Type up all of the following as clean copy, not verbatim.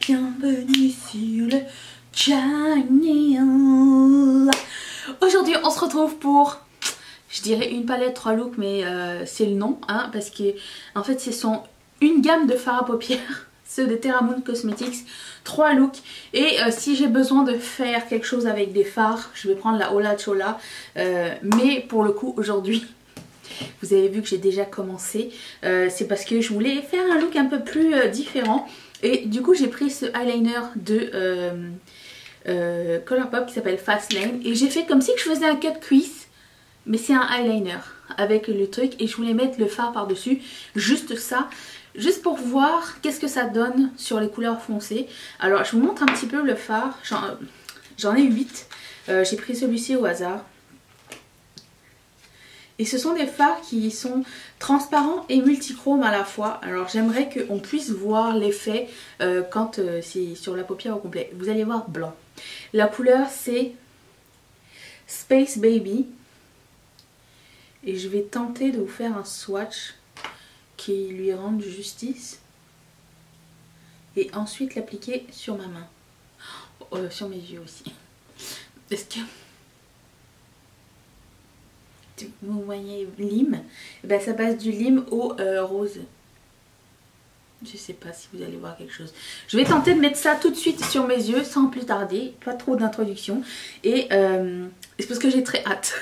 Bienvenue sur le channel. Aujourd'hui on se retrouve pour, je dirais une palette 3 looks, mais c'est le nom hein, parce que en fait ce sont une gamme de fards à paupières, ceux de Terra Moon Cosmetics, 3 looks. Et si j'ai besoin de faire quelque chose avec des fards, je vais prendre la Hola Chola, mais pour le coup aujourd'hui vous avez vu que j'ai déjà commencé, c'est parce que je voulais faire un look un peu plus différent. Et du coup j'ai pris ce eyeliner de Colourpop qui s'appelle Fast Lane. Et j'ai fait comme si je faisais un cut crease, mais c'est un eyeliner avec le truc. Et je voulais mettre le fard par dessus, juste ça. Juste pour voir qu'est-ce que ça donne sur les couleurs foncées. Alors je vous montre un petit peu le fard, j'en ai 8. J'ai pris celui-ci au hasard. Et ce sont des fards qui sont transparents et multichromes à la fois. Alors j'aimerais qu'on puisse voir l'effet quand c'est sur la paupière au complet. Vous allez voir blanc. La couleur c'est Space Baby. Et je vais tenter de vous faire un swatch qui lui rende justice. Et ensuite l'appliquer sur ma main. Sur mes yeux aussi. Est-ce que vous voyez lime? Et ben, ça passe du lime au rose. Je sais pas si vous allez voir quelque chose. Je vais tenter de mettre ça tout de suite sur mes yeux sans plus tarder. Pas trop d'introduction. Et c'est parce que j'ai très hâte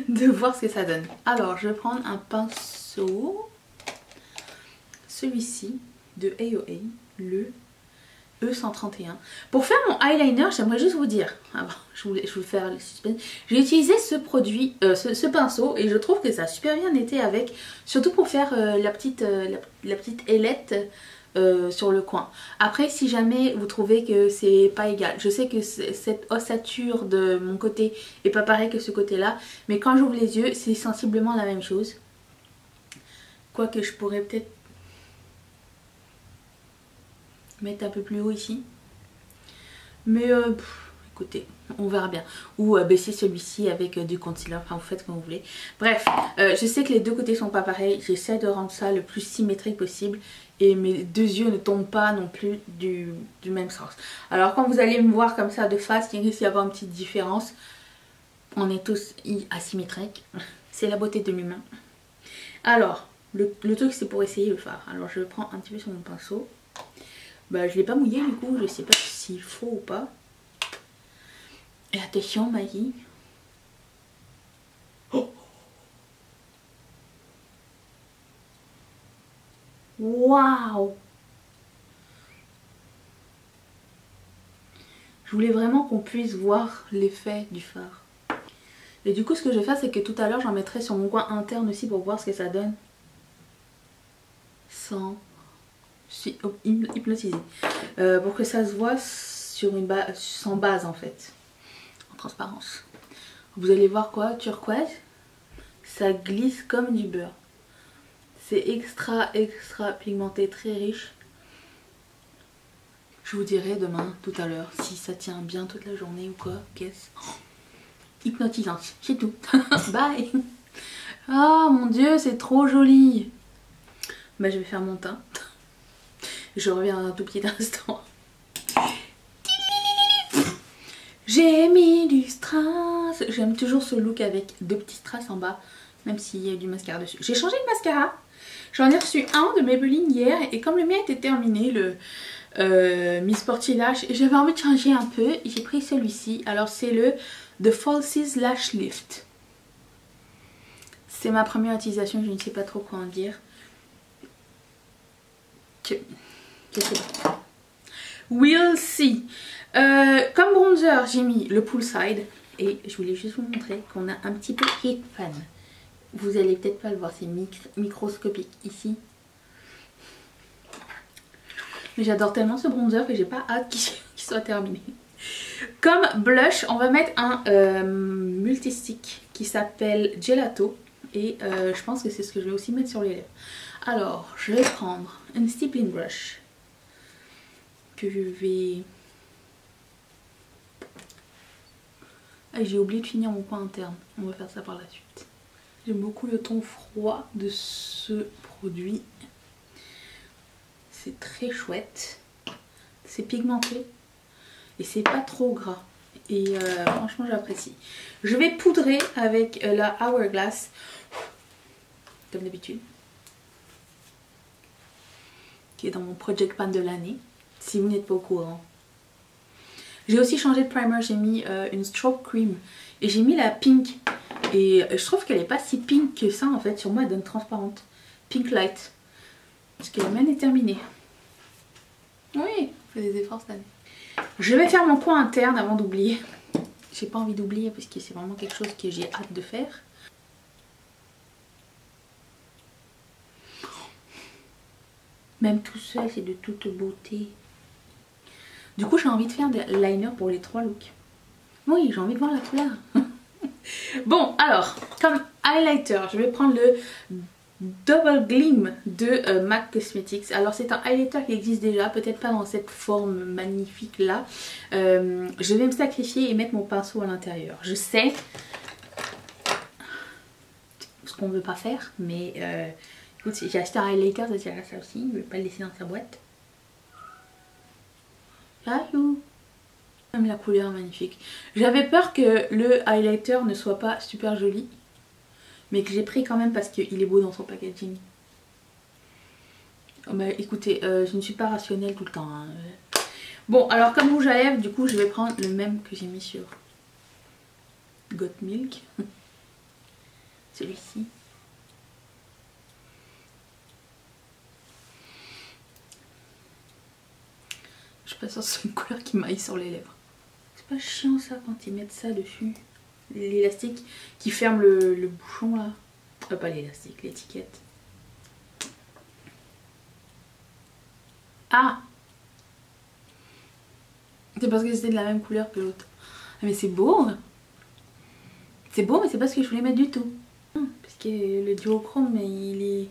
de voir ce que ça donne. Alors je vais prendre un pinceau. Celui-ci de AOA. Le E131. Pour faire mon eyeliner, j'aimerais juste vous dire, je voulais faire le suspense, j'ai utilisé ce produit, ce pinceau, et je trouve que ça a super bien été avec, surtout pour faire la petite ailette sur le coin. Après, si jamais vous trouvez que c'est pas égal, je sais que cette ossature de mon côté est pas pareil que ce côté là, mais quand j'ouvre les yeux, c'est sensiblement la même chose. Quoique je pourrais peut-être mettre un peu plus haut ici, mais écoutez, on verra bien, ou baisser celui-ci avec du concealer, enfin vous faites comme vous voulez. Bref, je sais que les deux côtés sont pas pareils, j'essaie de rendre ça le plus symétrique possible et mes deux yeux ne tombent pas non plus du même sens. Alors quand vous allez me voir comme ça de face, il risque d'y avoir une petite différence. On est tous asymétriques, c'est la beauté de l'humain. Alors le truc c'est pour essayer le fard. Alors je prends un petit peu sur mon pinceau. Bah, je l'ai pas mouillé du coup, je sais pas s'il faut ou pas. Et attention Maggie. Oh, waouh! Je voulais vraiment qu'on puisse voir l'effet du fard. Et du coup ce que je vais faire c'est que tout à l'heure j'en mettrai sur mon coin interne aussi pour voir ce que ça donne. Sans... Je suis hypnotisée. Pour que ça se voit sur une base, sans base en fait. En transparence. Vous allez voir quoi? Turquoise. Ça glisse comme du beurre. C'est extra pigmenté, très riche. Je vous dirai demain, tout à l'heure, si ça tient bien toute la journée ou quoi. Qu'est-ce? Hypnotisant, c'est tout. Bye. Ah mon dieu, c'est trop joli. Bah je vais faire mon teint. Je reviens un tout petit instant. J'ai mis du strass. J'aime toujours ce look avec deux petits strass en bas, même s'il y a du mascara dessus. J'ai changé de mascara. J'en ai reçu un de Maybelline hier et comme le mien était terminé, le Miss Sporty Lash, j'avais envie de changer un peu. J'ai pris celui-ci. Alors c'est le The Falsies Lash Lift. C'est ma première utilisation, je ne sais pas trop quoi en dire. Je sais pas. We'll see. Comme bronzer, j'ai mis le Poolside. Et je voulais juste vous montrer qu'on a un petit peu Heat Fan. Vous allez peut-être pas le voir, c'est microscopique ici. Mais j'adore tellement ce bronzer que j'ai pas hâte qu'il soit terminé. Comme blush, on va mettre un multistick qui s'appelle Gelato. Et je pense que c'est ce que je vais aussi mettre sur les lèvres. Alors, je vais prendre une stippling brush que je vais... Ah, j'ai oublié de finir mon coin interne. On va faire ça par la suite. J'aime beaucoup le ton froid de ce produit. C'est très chouette. C'est pigmenté et c'est pas trop gras. Et franchement j'apprécie. Je vais poudrer avec la Hourglass comme d'habitude, qui est dans mon Project Pan de l'année, si vous n'êtes pas au courant. J'ai aussi changé de primer, j'ai mis une Stroke Cream et j'ai mis la Pink. Et je trouve qu'elle n'est pas si pink que ça en fait, sur moi elle donne transparente. Pink Light. Parce que la mienne est terminée. Oui, on fait des efforts cette année. Je vais faire mon coin interne avant d'oublier. J'ai pas envie d'oublier parce que c'est vraiment quelque chose que j'ai hâte de faire. Même tout seul, c'est de toute beauté. Du coup, j'ai envie de faire des liners pour les 3 looks. Oui, j'ai envie de voir la couleur. Bon, alors, comme highlighter, je vais prendre le Double Gleam de MAC Cosmetics. Alors, c'est un highlighter qui existe déjà, peut-être pas dans cette forme magnifique là. Je vais me sacrifier et mettre mon pinceau à l'intérieur. Je sais ce qu'on ne veut pas faire, mais écoute, j'ai acheté un highlighter, ça sert à ça aussi. Je ne vais pas le laisser dans sa boîte. Ayou. Même la couleur magnifique. J'avais peur que le highlighter ne soit pas super joli, mais que j'ai pris quand même parce qu'il est beau dans son packaging. Oh bah, écoutez, je ne suis pas rationnelle tout le temps. Hein. Bon, alors comme rouge à lèvres, du coup, je vais prendre le même que j'ai mis sur Got Milk. Celui-ci. Je suis pas sûre que c'est une couleur qui m'aille sur les lèvres. C'est pas chiant ça quand ils mettent ça dessus. L'élastique qui ferme le bouchon là. Pas l'élastique, l'étiquette. Ah! C'est parce que c'était de la même couleur que l'autre. Ah, mais c'est beau! C'est beau, mais c'est pas ce que je voulais mettre du tout. Parce que le duochrome, mais il est...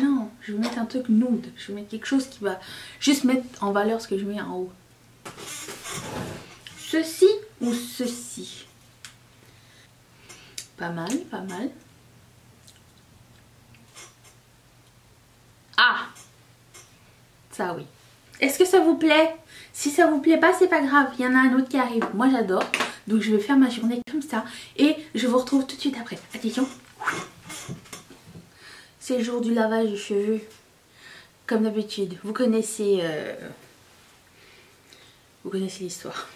Non, je vais mettre un truc nude. Je vais mettre quelque chose qui va juste mettre en valeur ce que je mets en haut. Ceci ou ceci? Pas mal, pas mal. Ah! Ça oui. Est-ce que ça vous plaît? Si ça vous plaît pas, c'est pas grave. Il y en a un autre qui arrive. Moi j'adore. Donc je vais faire ma journée comme ça. Et je vous retrouve tout de suite après. Attention. C'est le jour du lavage de cheveux. Comme d'habitude. Vous connaissez l'histoire.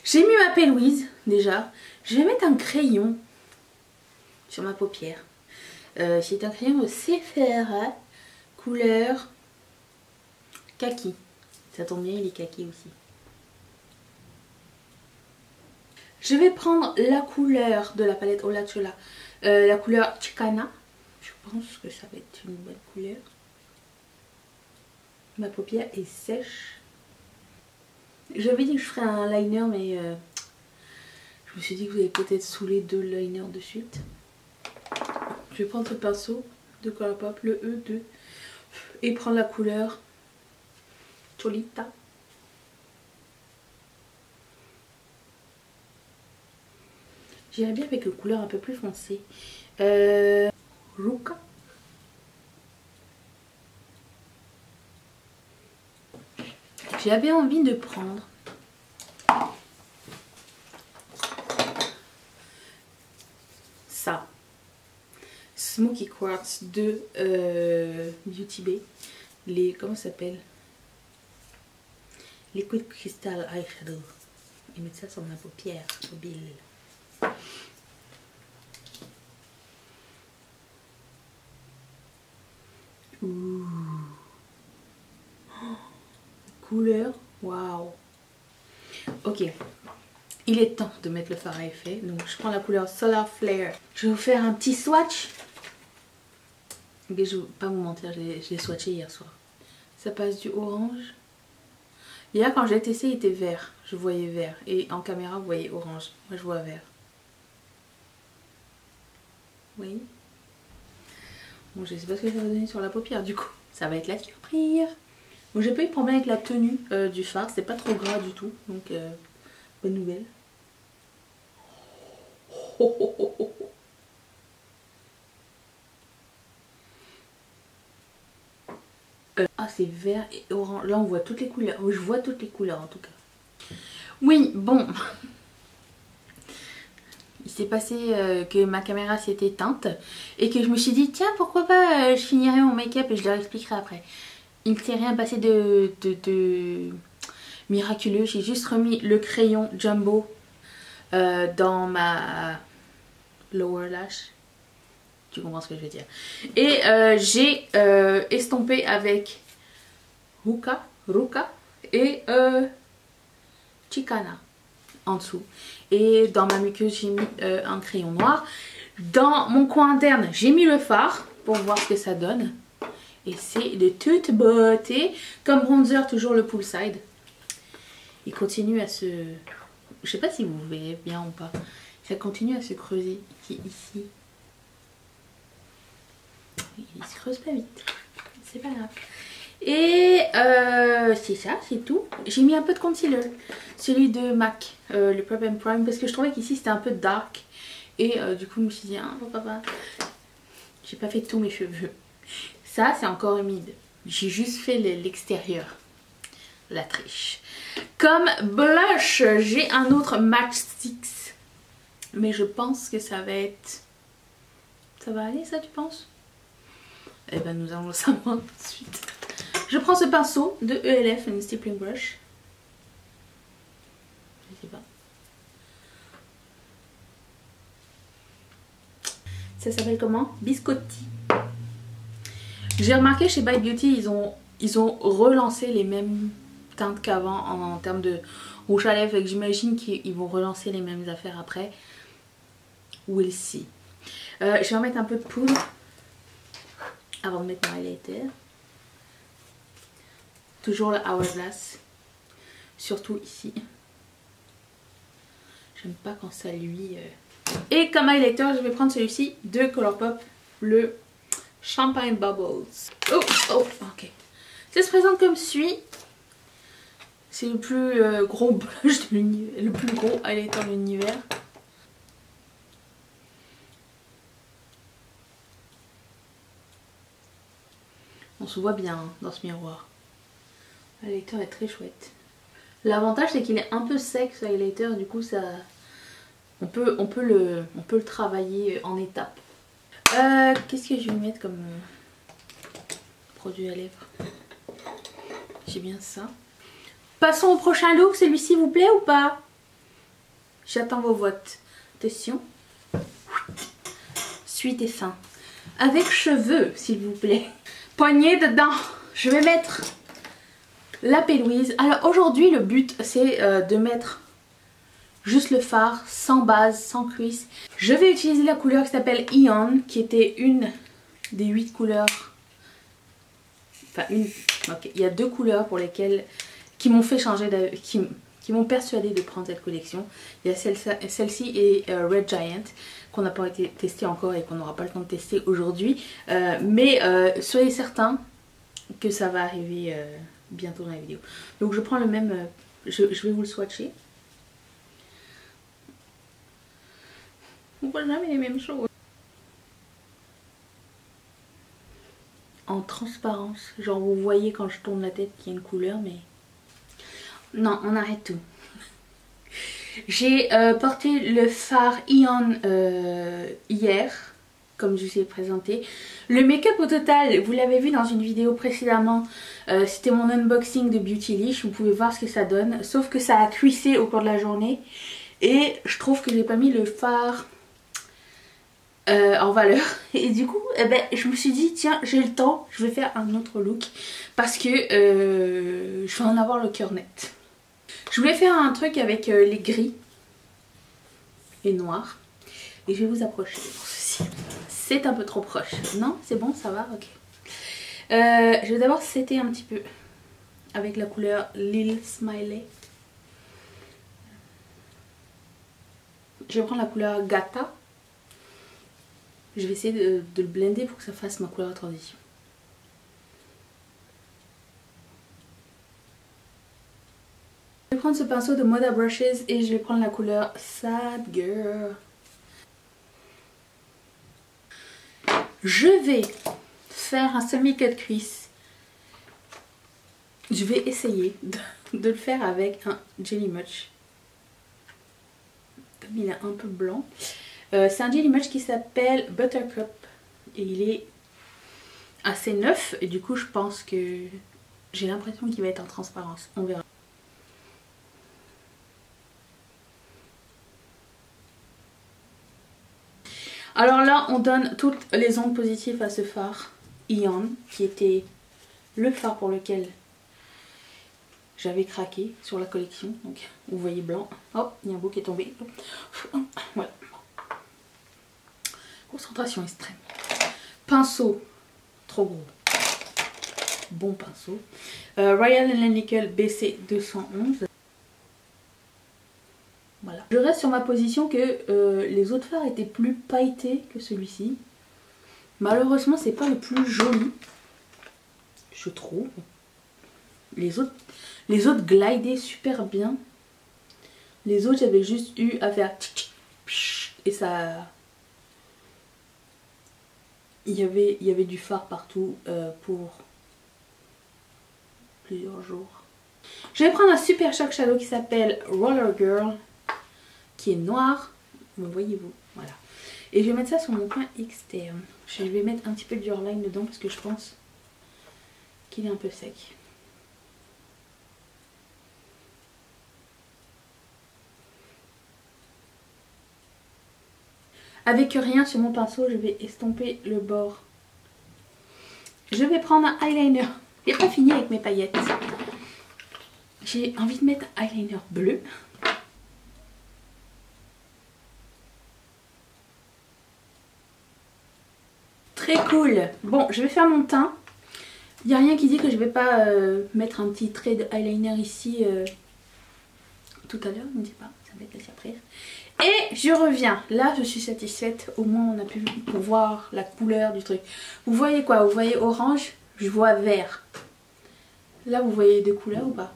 J'ai mis ma P-Louise déjà. Je vais mettre un crayon sur ma paupière. C'est un crayon de Sephora, couleur kaki. Ça tombe bien, il est kaki aussi. Je vais prendre la couleur de la palette Olachola, la couleur Chicana. Je pense que ça va être une bonne couleur. Ma paupière est sèche. J'avais dit que je ferais un liner, mais je me suis dit que vous allez peut-être saouler 2 liners de suite. Je vais prendre ce pinceau de Colourpop, le E2, et prendre la couleur Cholita. J'irais bien avec une couleur un peu plus foncée. Ruka. J'avais envie de prendre ça. Smoky Quartz de Beauty Bay. Les, comment ça s'appelle? Liquid Crystal Eyeshadow. Et mettre ça sur ma paupière mobile. Ouh. Oh, couleur, waouh. Ok, il est temps de mettre le fard à effet. Donc je prends la couleur Solar Flare. Je vais vous faire un petit swatch. Mais je ne vais pas vous mentir, je l'ai swatché hier soir. Ça passe du orange. Hier quand j'ai testé il était vert. Je voyais vert. Et en caméra vous voyez orange. Moi je vois vert. Oui. Bon, je sais pas ce que ça va donner sur la paupière du coup. Ça va être la surprise. Bon, j'ai pas eu de problème avec la tenue du fard. C'est pas trop gras du tout. Donc bonne nouvelle. Oh, oh, oh, oh. Ah, c'est vert et orange. Là, on voit toutes les couleurs. Je vois toutes les couleurs en tout cas. Oui, bon. Il s'est passé que ma caméra s'est éteinte et que je me suis dit, tiens, pourquoi pas, je finirai mon make-up et je leur expliquerai après. Il ne s'est rien passé de miraculeux. J'ai juste remis le crayon Jumbo dans ma lower lash. Tu comprends ce que je veux dire. Et j'ai estompé avec Ruka et Chicana en dessous. Et dans ma muqueuse, j'ai mis un crayon noir. Dans mon coin interne, j'ai mis le fard pour voir ce que ça donne. Et c'est de toute beauté. Comme bronzer, toujours le poolside. Il continue à se... Je sais pas si vous voyez bien ou pas. Ça continue à se creuser ici. Il se creuse pas vite. C'est pas grave. Et c'est ça, c'est tout. J'ai mis un peu de concealer. Celui de MAC, le Prep and Prime. Parce que je trouvais qu'ici c'était un peu dark. Et du coup je me suis dit, ah, pourquoi pas. J'ai pas fait tous mes cheveux. Ça c'est encore humide. J'ai juste fait l'extérieur. La triche. Comme blush, j'ai un autre Match Stix. Mais je pense que ça va être... Ça va aller ça, tu penses? Eh ben nous allons le savoir tout de suite. Je prends ce pinceau de ELF, une stippling brush. Je sais pas. Ça s'appelle comment? Biscotti. J'ai remarqué chez By Beauty, ils ont relancé les mêmes teintes qu'avant en termes de rouge à lèvres. Et j'imagine qu'ils vont relancer les mêmes affaires après. We'll see. Je vais en mettre un peu de poudre avant de mettre mon highlighter. Toujours le Hourglass. Surtout ici. J'aime pas quand ça luit. Et comme highlighter, je vais prendre celui-ci de Colourpop. Le Champagne Bubbles. Oh, oh, ok. Ça se présente comme suit. C'est le plus gros blush de l'univers. Le plus gros highlighter de l'univers. On se voit bien dans ce miroir. Le highlighter est très chouette. L'avantage c'est qu'il est un peu sec ce highlighter, du coup ça, on peut le travailler en étapes. Qu'est-ce que je vais mettre comme produit à lèvres? J'ai bien ça. Passons au prochain look. Celui-ci vous plaît ou pas? J'attends vos votes. Attention. Suite et fin. Avec cheveux s'il vous plaît. Poignée dedans. Je vais mettre la P-Louise. Alors aujourd'hui le but c'est de mettre juste le fard, sans base, sans cuisse. Je vais utiliser la couleur qui s'appelle Ion, qui était une des 8 couleurs. Enfin une... Ok, il y a 2 couleurs pour lesquelles... qui m'ont fait changer d'avis, qui m'ont persuadé de prendre cette collection. Il y a celle-ci et Red Giant, qu'on n'a pas été testé encore et qu'on n'aura pas le temps de tester aujourd'hui. Mais soyez certains que ça va arriver bientôt dans la vidéo. Donc je prends le même... je vais vous le swatcher. On voit jamais les mêmes choses. En transparence. Genre vous voyez quand je tourne la tête qu'il y a une couleur, mais... Non, on arrête tout. J'ai porté le fard Ion hier, comme je vous ai présenté. Le make-up au total, vous l'avez vu dans une vidéo précédemment, c'était mon unboxing de Beautylish. Vous pouvez voir ce que ça donne, sauf que ça a cuissé au cours de la journée. Et je trouve que j'ai pas mis le fard en valeur. Et du coup, eh ben, je me suis dit, tiens, j'ai le temps, je vais faire un autre look. Parce que je vais en avoir le cœur net. Je voulais faire un truc avec les gris et noirs. Et je vais vous approcher pour ceci. C'est un peu trop proche. Non, c'est bon, ça va, ok. Je vais d'abord setter un petit peu avec la couleur Lil Smiley. Je vais prendre la couleur Gata. Je vais essayer de le blender pour que ça fasse ma couleur de transition. Je vais prendre ce pinceau de Moda Brushes et je vais prendre la couleur Sad Girl. Je vais faire un semi-cut crease je vais essayer de le faire avec un Jelly Much. Comme il est un peu blanc. C'est un Jelly Much qui s'appelle Buttercup. Et il est assez neuf. Et du coup, je pense que j'ai l'impression qu'il va être en transparence. On verra. Alors là, on donne toutes les ondes positives à ce fard Ion, qui était le fard pour lequel j'avais craqué sur la collection. Donc, vous voyez blanc. Oh, il y a un bout qui est tombé. Voilà. Concentration extrême. Pinceau, trop gros. Bon pinceau. Royal Nickel BC 211. Voilà. Je reste sur ma position que les autres fards étaient plus pailletés que celui-ci. Malheureusement, c'est pas le plus joli, je trouve. Les autres glidaient super bien. Les autres, j'avais juste eu à faire et ça. Il y avait du fard partout pour plusieurs jours. Je vais prendre un super Shock Shadow qui s'appelle Roller Girl, qui est noir, me voyez-vous, voilà. Et je vais mettre ça sur mon coin externe. Je vais mettre un petit peu de Your-Line dedans parce que je pense qu'il est un peu sec. Avec rien sur mon pinceau, je vais estomper le bord. Je vais prendre un eyeliner. J'ai pas fini avec mes paillettes. J'ai envie de mettre un eyeliner bleu. Très cool. Bon, je vais faire mon teint. Il n'y a rien qui dit que je vais pas mettre un petit trait de eyeliner ici tout à l'heure. Ne dis pas, ça va être la surprise. Et je reviens. Là, je suis satisfaite. Au moins, on a pu voir la couleur du truc. Vous voyez quoi? Vous voyez orange? Je vois vert. Là, vous voyez deux couleurs ou pas?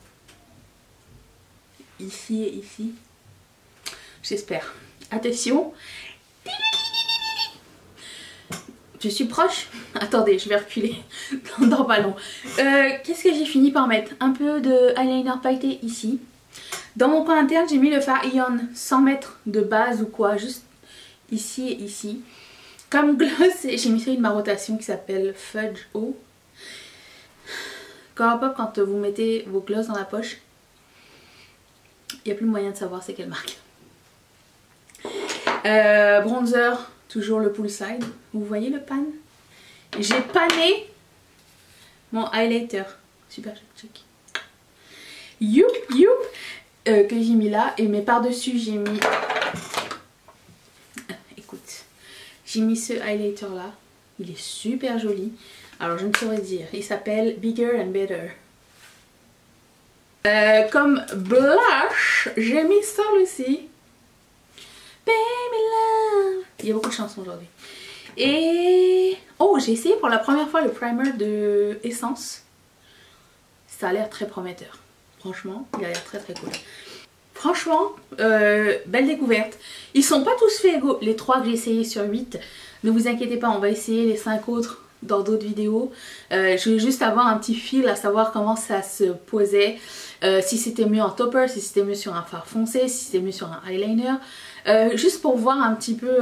Ici et ici. J'espère. Attention. Je suis proche. Attendez, je vais reculer dans le ballon. Qu'est-ce que j'ai fini par mettre? Un peu de eyeliner pailleté ici. Dans mon coin interne, j'ai mis le fard Ion sans mettre de base ou quoi. Juste ici et ici. Comme gloss, j'ai mis une de ma rotation qui s'appelle Fudge O. Quand vous mettez vos gloss dans la poche, il n'y a plus moyen de savoir c'est quelle marque. Bronzer, toujours le Poolside. Vous voyez le pan? J'ai pané mon highlighter. Super chic. Youp, youp. Que j'ai mis là. Et mais par-dessus, j'ai mis... écoute. J'ai mis ce highlighter là. Il est super joli. Alors, je ne saurais dire. Il s'appelle Bigger and Better. Comme blush, j'ai mis ça aussi. Baby Love. Il y a beaucoup de chansons aujourd'hui. Et... oh, j'ai essayé pour la première fois le primer de Essence. Ça a l'air très prometteur. Franchement, il a l'air très très cool. Franchement, belle découverte. Ils sont pas tous faits égaux. Les 3 que j'ai essayé sur 8. Ne vous inquiétez pas, on va essayer les 5 autres dans d'autres vidéos. Je voulais juste avoir un petit fil à savoir comment ça se posait. Si c'était mieux en topper, si c'était mieux sur un fard foncé, si c'était mieux sur un eyeliner. Juste pour voir un petit peu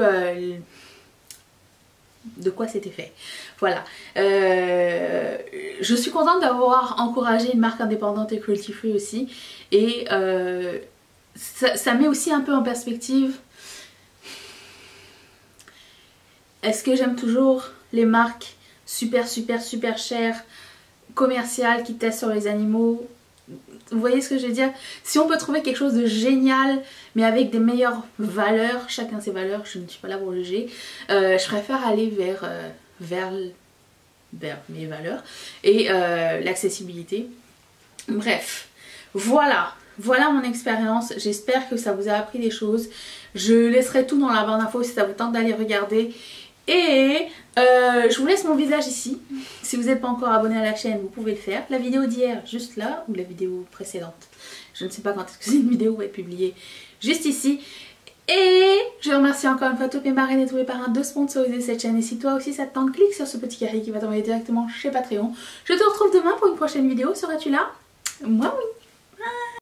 de quoi c'était fait. Voilà. Je suis contente d'avoir encouragé une marque indépendante et cruelty free aussi. Et ça met aussi un peu en perspective. Est-ce que j'aime toujours les marques super chères, commerciales, qui testent sur les animaux? Vous voyez ce que je veux dire? Si on peut trouver quelque chose de génial mais avec des meilleures valeurs, chacun ses valeurs, je ne suis pas là pour juger, je préfère aller vers mes valeurs et l'accessibilité. Bref, voilà mon expérience. J'espère que ça vous a appris des choses. Je laisserai tout dans la barre d'infos si ça vous tente d'aller regarder. Et je vous laisse mon visage ici. Si vous n'êtes pas encore abonné à la chaîne, vous pouvez le faire. La vidéo d'hier, juste là, ou la vidéo précédente, je ne sais pas quand est-ce que cette vidéo va être publiée, juste ici. Et je remercie encore une fois toutes mes marraines et tous les parrains de sponsoriser cette chaîne. Et si toi aussi ça te tente, clique sur ce petit carré qui va t'envoyer directement chez Patreon. Je te retrouve demain pour une prochaine vidéo. Seras-tu là? Moi oui.